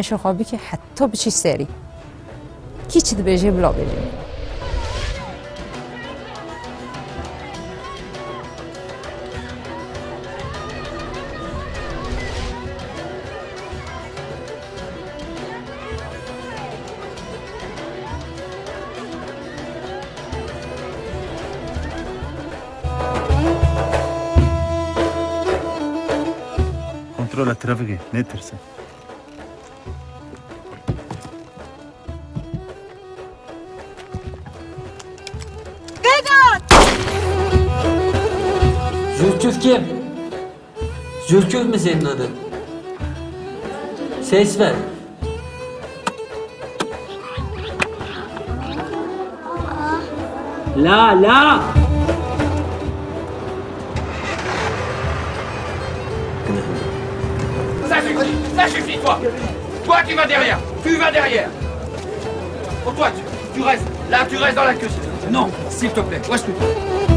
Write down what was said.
نشه خوابی که حتی بچی سری کی چی بجه بلا بجه Controlla traffico, netterse. Zülküf kim? Zülküf mü senin adın? Ses ver. La. Ça suffit, toi. Toi, tu vas derrière. Tu vas derrière. Oh, toi, tu restes. Là, tu restes dans la cuisine. Non, s'il te plaît. Où est-ce que...